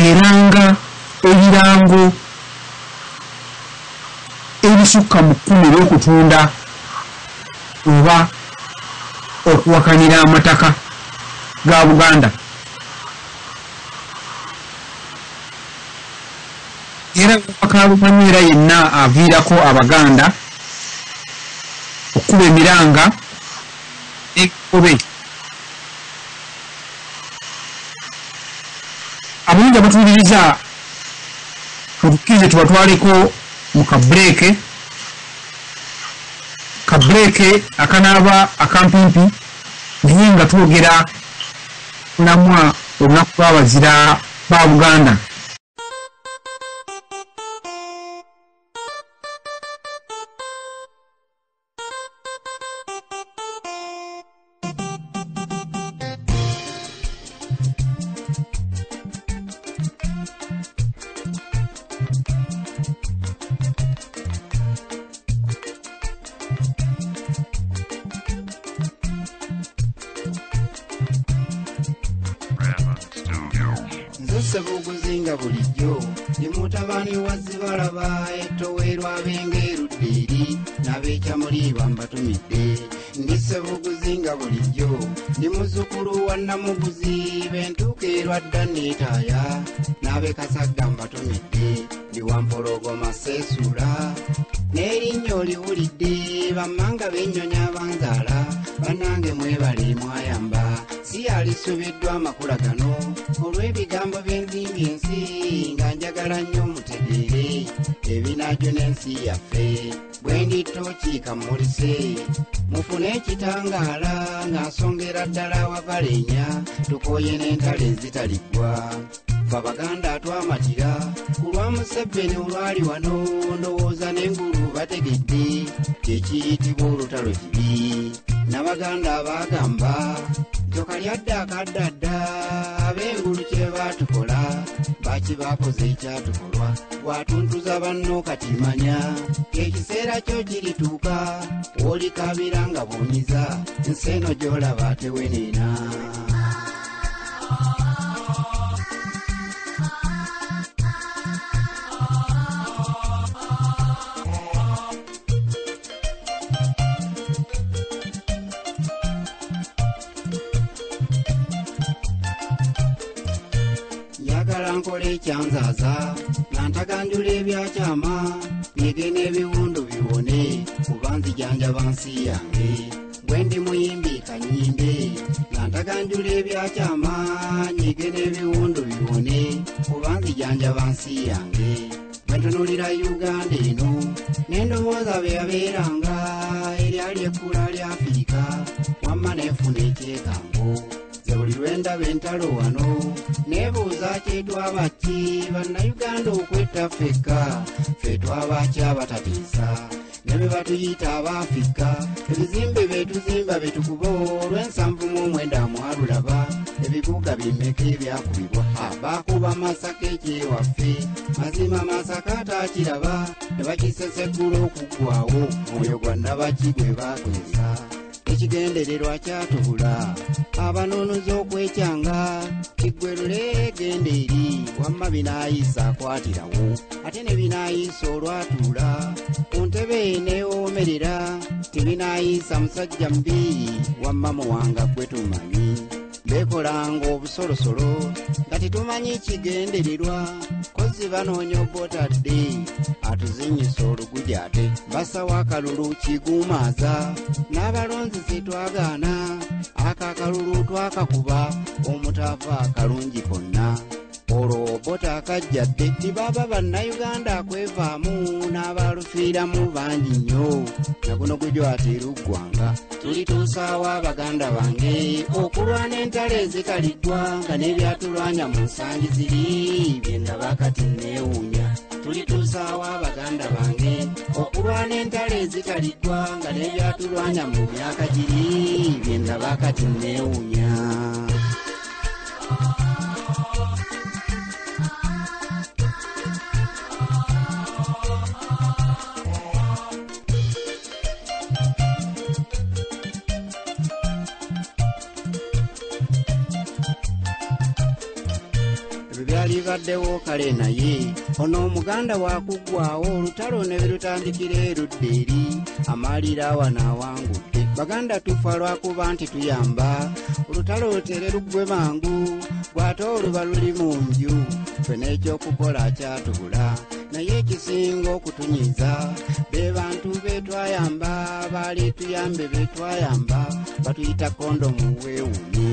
eranga ebirango ebisukka mu 10 eby'okutunda oba okuwakanira amataka ga Buganda. Era bakaalumanyiira yenna aviirako Abaganda okuba emiranga ekobe. Abulungi abatuuliriza mutukkirize tubatwaleko mu kabuleeke akanaaba akampimpi naye nga twogera kulamwa olunaku lw'abazira ba Buganda. Sebuguzinga bulijjo ni mutabani wa Zibalaba etoweerwa abengeruddeeri n'ab'ekyamuli bambatumidde. Ndi Sebuguzinga bulijjo ni muzzukulu wa Namuguzi bentuukeerwa dda neetaaya n'ab'Kasagga mbatumidde. Ndi Wampologoma Seesula n'erinnya oliwulidde bammanga b'ennyonyi abanzaala bannange mwebale mwayamba. Si alisubiddwa amakula gano olw'ebigambo by'envimbi ensi nga njagala nnyo mutegeere ebinaajo n'ensi yaffe bwe nditookiika mmulise mufune ekitangaala nga nsongera ddala wavaleenya tukooye n'entalo ezitaliggwa. Ffe Abaganda atwamatira ku lwa Museveni olwali wano ndowooza n'engulu bategedde ekiyitibwa olutalo kibi. N'Abaganda abaagamba Joka lyadde akaddadda ab'engulu kye baatukola baki baakoze ekyatukolwa bwatuntuza banno kati manya ekiseera kyo kirituuka olikabira nga buunyiza ensi eno gy'olaba teweneena. Nkola ekyanzaaza nantaganjula ebyakyama nyege n'ebiwundu biwone kuba nzijanjaba nsi yange bwe ndi muyimbi kanyimbe nantaganjula ebyakyama nyege n'ebiwundu biwone kuba nzijanjaba nsi yange bwe ntunuulira Uganda eno n'endowooza bye yabeeranga eryali ekkula lya Afirika wamma neefuna ekyekango buli lwendaba entalo wano neebuuza kyetwaba ki bannayuganda okwetta ffekka ffe twaba ki abatatiisa ne be batuyita Abaafrika ebizimbe betuzimba betukuba olw'79 mwalulaba ebibuga bimmeka ebyakubibwa baakuba Masaka ekyewaffe mazima Masaka ataakiraba ne bakiseseggula okuggwawo mwoyo gwa Nnabaki gwe baakwesa. Ekigendererwa kyatubula abanoonuzi okwekyanga kiggwe lule genda eri wamma binaayisa akwatirawo ate ne binaayisa olwatuula ku ntebe neewoomerera tebinaayisa musajja mubi wamma muwanga gwe tumanyi beekolanga obusolosolo nga tetumanyi kigendererwa kozi banoonya obotadde atuzinyisa oluguja ate basawo akalulu kiguumaaza n'abalonzi setwagaana akakalulu twakakuba omutava akalungi konna olwo bota akajjadde tibaba bannayuganda akwevaamu n'abalufiiramu bangi nnyo naguno gwejo ateeruggwanga tulituusaawo Abaganda bange okulwana entalo ezitaliggwa nga n'ebyatulwanya mu nsangi ziri byendaba kati neewuunya tulituusaawo Abaganda bange okulwana entalo ezitaliggwa nga n'ebyatulwanya mu myaka giri byendaba kati neewuunya. ebyo byali baddewo kale naye ono omuganda wakuggwawo olutalo ne birutandikira erudda eri amalira wano awangudde baganda tufa lwakuba nti tuyamba olutalo lutere luggwe mangu bw'ate oluba luli mu nju ffe n'ekyokukola akyatubula naye ekisinga okutunyiza be bantu betwayamba baali tuyambe betwayamba batuyita kondomu weewuunye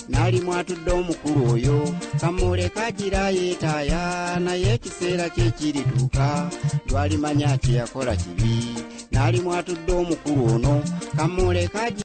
naali mwatudde omukulu oyo kamuleka agira yeetaaya naye ekiseera kye kirituuka lwalimanya kye yakola kibi naali mwatudde omukulu ono kamuleka